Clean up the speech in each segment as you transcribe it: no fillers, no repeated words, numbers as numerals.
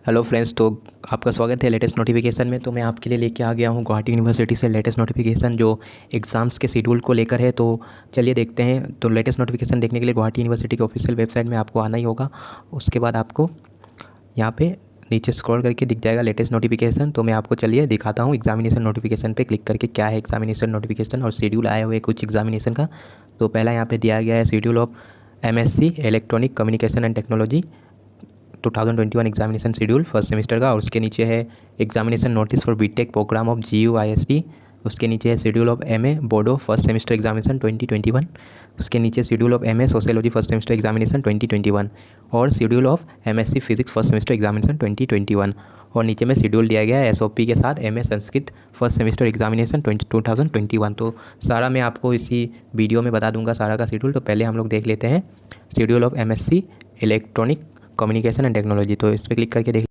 Hello friends. तो आपका स्वागत है लेटेस्ट नोटिफिकेशन में। तो मैं आपके लिए लेके आ गया हूँ गुवाहाटी यूनिवर्सिटी से लेटेस्ट नोटिफिकेशन जो एग्ज़ाम्स के शेड्यूल को लेकर है। तो चलिए देखते हैं। तो लेटेस्ट नोटिफिकेशन देखने के लिए गुवाहाटी यूनिवर्सिटी के ऑफिशियल वेबसाइट में आपको आना ही होगा। उसके बाद आपको यहाँ पे नीचे स्क्रॉल करके दिख जाएगा लेटेस्ट नोटिफिकेशन। तो मैं आपको चलिए दिखाता हूँ एग्जामिनेशन नोटिफिकेशन पे क्लिक करके क्या है एग्जामिनेशन नोटिफिकेशन और शेड्यूल आए हुए कुछ एग्जामिनेशन का। तो पहला यहाँ पे दिया गया है schedule of MSc electronic communication and technology 2021 examination schedule first semester का। और उसके नीचे है examination notice for BTech program of GUIST। उसके नीचे है schedule of MA Bodo first semester examination 2021। उसके नीचे schedule of MA sociology first semester examination 2021 और schedule of MSc physics first semester examination 2021। और नीचे में शेड्यूल दिया गया है SOP के साथ MA Sanskrit first semester examination 2021। तो सारा मैं आपको इसी वीडियो में बता दूंगा सारा का शेड्यूल। तो पहले हम लोग देख लेते हैं schedule of MSc electronic communication and technology. तो इस पर क्लिक करके देख।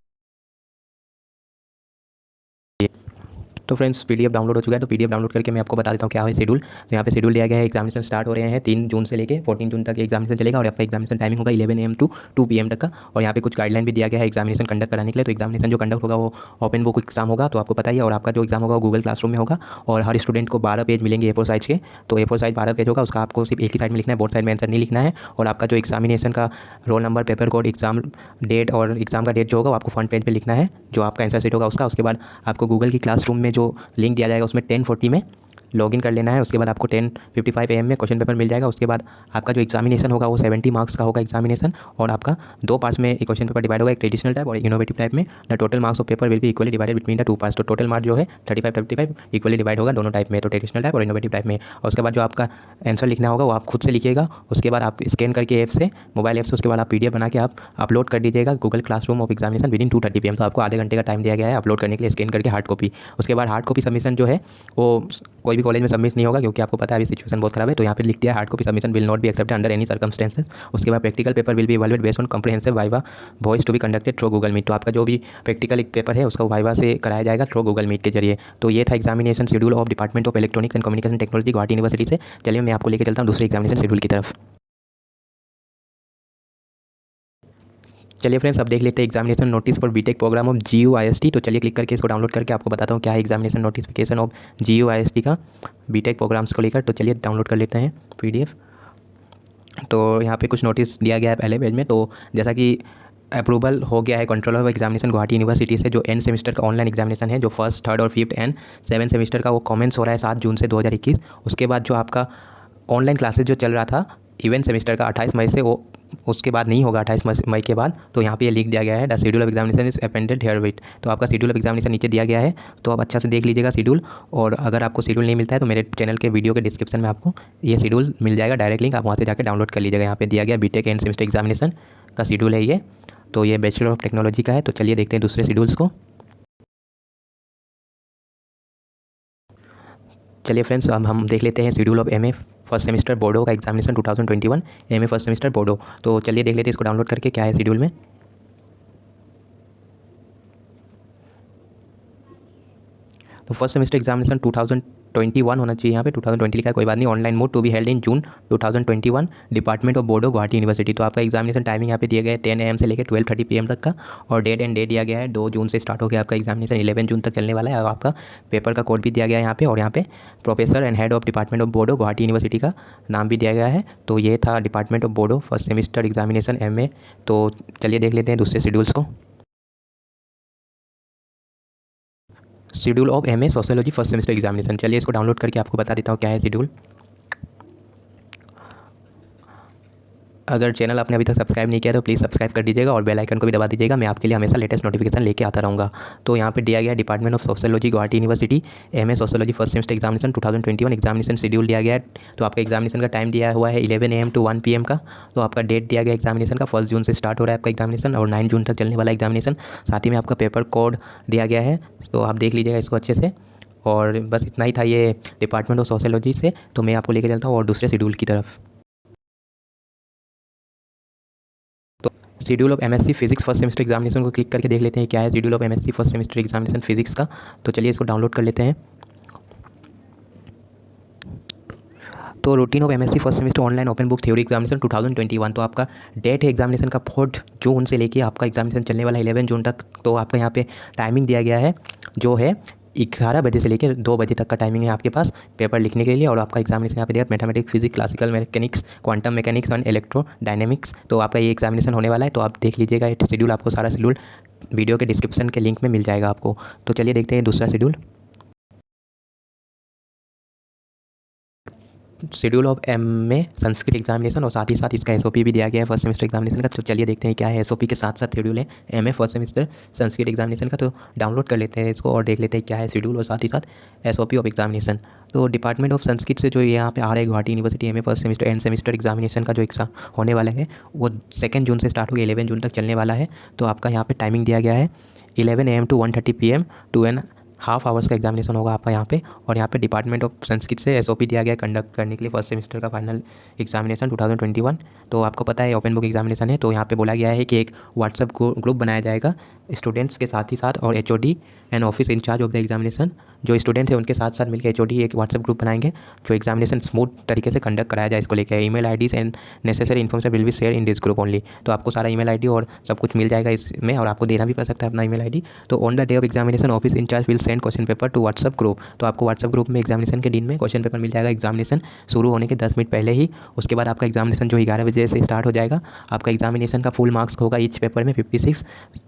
तो फ्रेंड्स PDF डाउनलोड हो चुका है। तो PDF डाउनलोड करके मैं आपको बता देता हूँ क्या है शेड्यूल। तो यहाँ पे शेड्यूल दिया गया है। एग्जामिनेशन स्टार्ट हो रहे हैं 3 जून से लेके 14 जून तक एग्जामिनेशन चलेगा और आपका एग्जामिनेशन टाइमिंग होगा 11 AM टू 2 PM तक का। और यहाँ पे कुछ गाइडलाइन भी दिया गया है एग्जामिनेशन कंडक्ट कराने के लिए। तो एग्जामिनेशन जो कंडक्ट होगा वो ओपन बुक एग्जाम होगा, तो आपको पता ही है। और आपका जो एग्जाम होगा वो गूगल क्लासरूम में होगा और हर स्टूडेंट को 12 पेज मिलेंगे A4 साइज के। तो A4 साइज 12 पेज होगा, उसका आपको सिर्फ एक ही साइड में लिखना है, बोर्ड साइड में आंसर नहीं लिखना है। और आपका जो एग्जामिनेशन का roll number, paper code, exam date और एग्जाम का डेट जो होगा वो आपको फ्रंट पेज पे लिखना है, जो आपका आंसर शीट होगा उसका। उसके बाद आपको गूगल की क्लासरूम में जो लिंक दिया जाएगा उसमें 10:40 में लॉगिन कर लेना है। उसके बाद आपको 10:55 AM में क्वेश्चन पेपर मिल जाएगा। उसके बाद आपका जो एग्जामिनेशन होगा वो 70 मार्क्स का होगा एग्जामिनेशन। और आपका 2 पार्ट्स में एक क्वेश्चन पेपर डिवाइड होगा, एक ट्रेडिशनल टाइप और एक इनोवेटिव टाइप में। The total marks of paper will be equally divided between the 2 parts. तो टोटल मार्क्स जो है 35-35 इक्वली डिवाइड होगा दोनों टाइप में, तो ट्रेडिशनल टाइप और इनोवेटिव टाइप में। और उसके बाद जो आपका आंसर लिखना होगा वो आप खुद से लिखिएगा। उसके बाद आप स्कैन करके ऐप से, मोबाइल ऐप से, उसके बाद आप PDF बना के आप अपलोड कर दीजिएगा Google classroom of examination within 2:30 PM। तो आपको आधे घंटे का टाइम दिया गया है अपलोड करने के लिए, स्कैन करके हार्ड कॉपी। उसके बाद हार्ड कॉपी सबमिशन जो है वो कोई भी कॉलेज में सबमिट नहीं होगा, क्योंकि आपको पता है अभी सिचुएशन बहुत खराब है। तो यहाँ पे लिख दिया hard copy submission will not be accepted under any circumstances. उसके बाद practical paper will be evaluated based on comprehensive viva voce to be conducted through Google Meet. तो आपका जो भी प्रैक्टिकल एक पेपर है उसका वाइवा से कराया जाएगा थ्रू गूगल मीट के जरिए। तो ये था examination schedule of department of electronics and communication technology Guwahati university से। चलिए मैं आपको लेकर चलता हूँ दूसरे एग्जामिनेशन शेड्यूल की तरफ। चलिए फ्रेंड्स, अब देख लेते हैं examination notice for BTech program of GUIST। तो चलिए क्लिक करके इसको डाउनलोड करके आपको बताता हूँ क्या है एग्जामिनेशन नोटिफिकेशन ऑफ GUIST का बीटेक प्रोग्राम्स को लेकर। तो चलिए डाउनलोड कर लेते हैं PDF। तो यहाँ पे कुछ नोटिस दिया गया है पहले पेज में। तो जैसा कि अप्रूवल हो गया है control of examination Guwahati university से, जो एंड सेमेस्टर का ऑनलाइन एग्जामिनेशन है, जो फर्स्ट, थर्ड और फिफ्थ एंड 7 सेमेस्टर का वो कमेंस हो रहा है 7 जून से 2021। उसके बाद जो आपका ऑनलाइन क्लासेज जो चल रहा था इवेंट सेमेस्टर का 28 मई से, वो उसके बाद नहीं होगा 28 मई के बाद। तो यहाँ पे ये लिख दिया गया है the schedule of examination is appended here with. तो आपका शेड्यूल ऑफ एग्जामिनेशन नीचे दिया गया है, तो आप अच्छा से देख लीजिएगा शेड्यूल। और अगर आपको शेड्यूल नहीं मिलता है तो मेरे चैनल के वीडियो के डिस्क्रिप्शन में आपको ये शेड्यूल मिल जाएगा, डायरेक्ट लिंक, आप वहाँ से जाकर डाउनलोड कर लीजिएगा। यहाँ पे दिया गया बीटेक एंड सेमेस्टर एग्जामिनेशन का शेड्यूल है ये। तो ये बैचलर ऑफ टेक्नोलॉजी का है। तो चलिए देखते हैं दूसरे शेड्यूल्स को। चलिए फ्रेंड्स, अब हम देख लेते हैं schedule of MA first semester बोर्डो का एग्जामिनेशन 2021 MA फर्स्ट सेमेस्टर बोर्डो। तो चलिए देख लेते हैं इसको डाउनलोड करके क्या है शेड्यूल में। तो फर्स्ट सेमेस्टर एग्जामिनेशन 2021 होना चाहिए, यहाँ पे 2020 लिखा है, कोई बात नहीं। Online mode to be held in June 2021 department of Bodo Guwahati university. तो आपका एग्जामिनेशन टाइमिंग यहाँ पे दिया गया है 10 AM से लेकर 12:30 PM तक का। और डेट एंड डे दिया गया है 2 जून से स्टार्ट हो गया आपका एग्जामिनेशन, 11 जून तक चलने वाला है। और आपका पेपर का कोड भी दिया गया है यहाँ पे। और यहाँ पे professor and head of department of Bodo Guwahati university का नाम भी दिया गया है। तो ये था डिपार्टमेंट ऑफ बोर्डो फर्स्ट सेमेस्टर एग्जामिनेशन MA। तो चलिए देख लेते हैं दूसरे शेड्यूल्स को। Schedule of MA sociology first semester examination. चलिए इसको डाउनलोड करके आपको बता देता हूँ क्या है शेड्यूल। अगर चैनल आपने अभी तक सब्सक्राइब नहीं किया तो प्लीज़ सब्सक्राइब कर दीजिएगा और बेल आइकन को भी दबा दीजिएगा। मैं आपके लिए हमेशा लेटेस्ट नोटिफिकेशन लेके आता रहूँगा। तो यहाँ पे दिया गया department of sociology Guwahati university MA sociology first semester examination 2021 examination schedule दिया गया है। तो आपका एग्जामिनेशन का टाइम दिया हुआ है 11 AM टू 1 PM का। तो आपका डेट दिया गया एग्जामिनेशन का 1 जून से स्टार्ट हो रहा है आपका एग्जामिनेशन और 9 जून तक चलने वाला एग्जामिनेशन। साथ ही में आपका पेपर कोड दिया गया है, तो आप देख लीजिएगा इसको अच्छे से। और बस इतना ही था ये डिपार्टमेंट ऑफ सोशियोलॉजी से। तो मैं आपको लेके चलता हूँ और दूसरे शेड्यूल की तरफ। Schedule of MSc physics first semester examination को क्लिक करके देख लेते हैं क्या है schedule of MSc first semester examination physics का। तो चलिए इसको डाउनलोड कर लेते हैं। तो routine of MSc first semester online open book theory examination 2021। तो आपका डेट है एग्जामिनेशन का 4 जून से लेके आपका एग्जामिनेशन चलने वाला है 11 जून तक। तो आपका यहाँ पे टाइमिंग दिया गया है जो है 11 बजे से लेकर 2 बजे तक का टाइमिंग है आपके पास पेपर लिखने के लिए। और आपका एग्जामिनेशन यहाँ पे दिया mathematics, physics, classical mechanics, quantum mechanics and electrodynamics. तो आपका ये एग्जामिनेशन होने वाला है। तो आप देख लीजिएगा ये शेड्यूल, आपको सारा शेड्यूल वीडियो के डिस्क्रिप्शन के लिंक में मिल जाएगा आपको। तो चलिए देखते हैं दूसरा schedule of MA Sanskrit examination, और साथ ही साथ इसका एसओपी भी दिया गया है फर्स्ट सेमेस्टर एग्जामिनेशन का। तो चलिए देखते हैं क्या है एसओपी के साथ साथ शेड्यूल है MA first semester Sanskrit examination का। तो डाउनलोड कर लेते हैं इसको और देख लेते हैं क्या है शेड्यूल और साथ ही साथ एसओपी ऑफ एग्जामिनेशन। तो डिपार्टमेंट ऑफ संस्कृत से जो यहाँ पे आ रहा है Guwahati university MA first semester end semester examination का जो एग्जाम होने वाला है वो 2 जून से स्टार्ट होकर 11 जून तक चलने वाला है। तो आपका यहाँ पे टाइमिंग दिया गया है 11 AM to 1:30 PM, 2.5 आवर्स का एग्जामिनेशन होगा आपका यहाँ पे। और यहाँ पे डिपार्टमेंट ऑफ संस्कृत से एसओपी दिया गया है कंडक्ट करने के लिए फर्स्ट सेमेस्टर का फाइनल एग्जामिनेशन 2021। तो आपको पता है ओपन बुक एग्जामिनेशन है। तो यहाँ पे बोला गया है कि एक व्हाट्सएप ग्रुप बनाया जाएगा स्टूडेंट्स के साथ ही साथ, और HOD and office incharge of the examination जो स्टूडेंट है उनके साथ साथ मिलकर एचओडी एक व्हाट्सएप ग्रुप बनाएंगे जो एग्जामिनेशन स्मूथ तरीके से कंडक्ट कराया जाए इसको लेकर। Email IDs and necessary information will be share in this group only. तो आपको सारा ईमेल आईडी और सब कुछ मिल जाएगा इसमें, और आपको देना भी पड़ सकता है अपना ईमेल आईडी। तो on the day of examination office incharge will send question paper to WhatsApp group. तो आपको व्हाट्सएप ग्रुप में एग्जामिनेशन के दिन में क्वेश्चन पेपर मिल जाएगा एग्जामिनेशन शुरू होने के 10 मिनट पहले ही। उसके बाद आपका एग्जामिनेशन जो 11 बजे से स्टार्ट हो जाएगा। आपका एग्जामिनेशन का फुल मार्क्स होगा ईच पेपर में 56,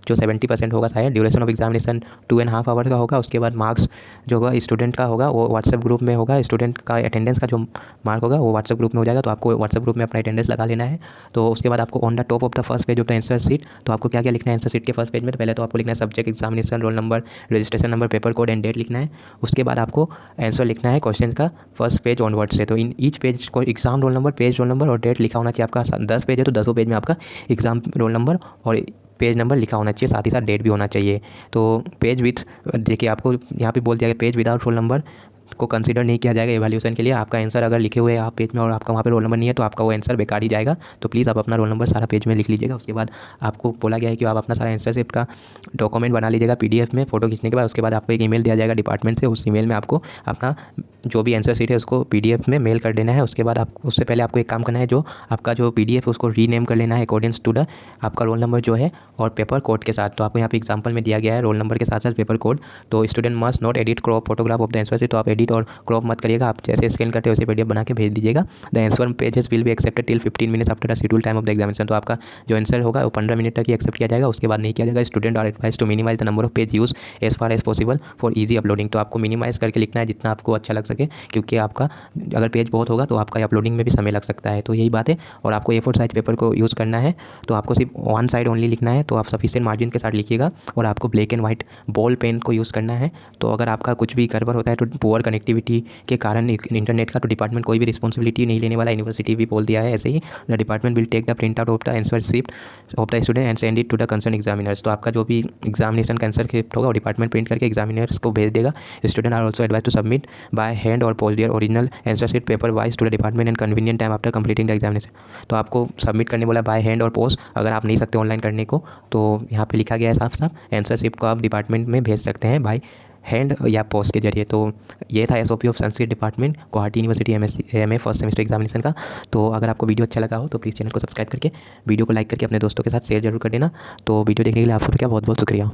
जो 70% होगा शायद। ड्यूरेशन ऑफ एग्जामिनेशन 2.5 आवर का होगा। उसके बाद मार्क्स जो होगा स्टूडेंट का होगा वो व्हाट्सएप ग्रुप में होगा। स्टूडेंट का अटेंडेंस का जो मार्क होगा वो व्हाट्सएप ग्रुप में हो जाएगा। तो आपको व्हाट्सएप ग्रुप में अपना अटेंडेंस लगा लेना है। तो उसके बाद आपको on the top of the first page of the answer sheet, तो आपको क्या क्या लिखना है आंसर शीट के फर्स्ट पेज में। तो पहले तो आपको लिखना है subject, examination, roll number, registration number, paper code and date लिखना है। उसके बाद आपको आंसर लिखना है क्वेश्चन का फर्स्ट पेज ऑनवर्ड से। तो इन ईच पेज को exam roll number, page roll number और डेट लिखा होना चाहिए। आपका 10 पेज है तो 10 पेज में आपका एग्जाम रोल नंबर और पेज नंबर लिखा होना चाहिए, साथ ही साथ डेट भी होना चाहिए। तो पेज विथ, देखिए आपको यहाँ पे बोल दिया गया पेज विदाउट रोल नंबर को कंसीडर नहीं किया जाएगा एवैल्यूएशन के लिए। आपका आंसर अगर लिखे हुए आप पेज में और आपका वहाँ पे रोल नंबर नहीं है तो आपका वो आंसर बेकार ही जाएगा। तो प्लीज़ आप अपना रोल नंबर सारा पेज में लिख लीजिएगा। उसके बाद आपको बोला गया है कि आप अपना सारा आंसर शीट का डॉक्यूमेंट बना लीजिएगा PDF में फ़ोटो खींचने के बाद। उसके बाद आपको एक ईमेल दिया जाएगा डिपार्टमेंट से, उस ईमेल में आपको अपना जो भी आंसर शीट है उसको PDF में मेल कर देना है। उसके बाद आप उससे पहले आपको एक काम करना है, जो आपका जो PDF है उसको रीनेम कर लेना है अकॉर्डिंग्स टू द आपका रोल नंबर जो है और पेपर कोड के साथ। तो आपको यहाँ पे एग्जांपल में दिया गया है रोल नंबर के साथ साथ पेपर कोड। तो student must not edit crop photograph of the answer sheet. तो आप एडिट और क्रॉप मत करिएगा, आप जैसे स्कैन करते हो वैसे PDF बना के भेज दीजिएगा। The answer pages will be accepted till 15 minutes after the schedule time of the examination. तो आपका जो आंसर होगा वो 15 मिनट तक ही एक्सेप्ट किया जाएगा, उसके बाद नहीं किया जाएगा। Student are advise to minimize the number of page use as far as possible for easy uploading. तो आपको मिनिमाइज करके लिखना है जितना आपको अच्छा लग सके, क्योंकि आपका अगर पेज बहुत होगा तो आपका अपलोडिंग में भी समय लग सकता है। तो यही बात है। और आपको A4 साइज पेपर को यूज़ करना है, तो आपको सिर्फ वन साइड ओनली लिखना है। तो आप सफिशिएंट मार्जिन के साथ लिखिएगा और आपको black and white ball pen को यूज़ करना है। तो अगर आपका कुछ भी गड़बड़ होता है तो पुअर कनेक्टिविटी के कारण इंटरनेट का, तो डिपार्टमेंट कोई भी रिस्पॉन्सिबिलिटी नहीं लेने वाला। यूनिवर्सिटी भी बोल दिया है ऐसे ही, the department will take the print out of the answer sheet of the student and send it to the concern examiners. तो आपका जो भी एग्जामिनेशन का आंसर शीट होगा वो डिपार्टमेंट प्रिंट करके एग्जामिनर्स को भेज देगा। Student are also advise to submit by hand और post their original answer sheet paper wise to the department and convenient time after completing the examination. तो आपको सबमिट करने बोला बाय हैंड और पोस्ट। अगर आप नहीं सकते ऑनलाइन करने को तो यहाँ पे लिखा गया है साफ साफ, आंसर शीट को आप डिपार्टमेंट में भेज सकते हैं बाय हैंड या पोस्ट के जरिए। तो ये था SOP of Sanskrit department Guwahati university MA first semester examination का। तो अगर आपको वीडियो अच्छा लगा हो तो प्लीज़ चैनल को सब्सक्राइब करके वीडियो को लाइक करके अपने दोस्तों के साथ शेयर जरूर कर देना। तो वीडियो देखने के लिए आप सबका बहुत बहुत शुक्रिया।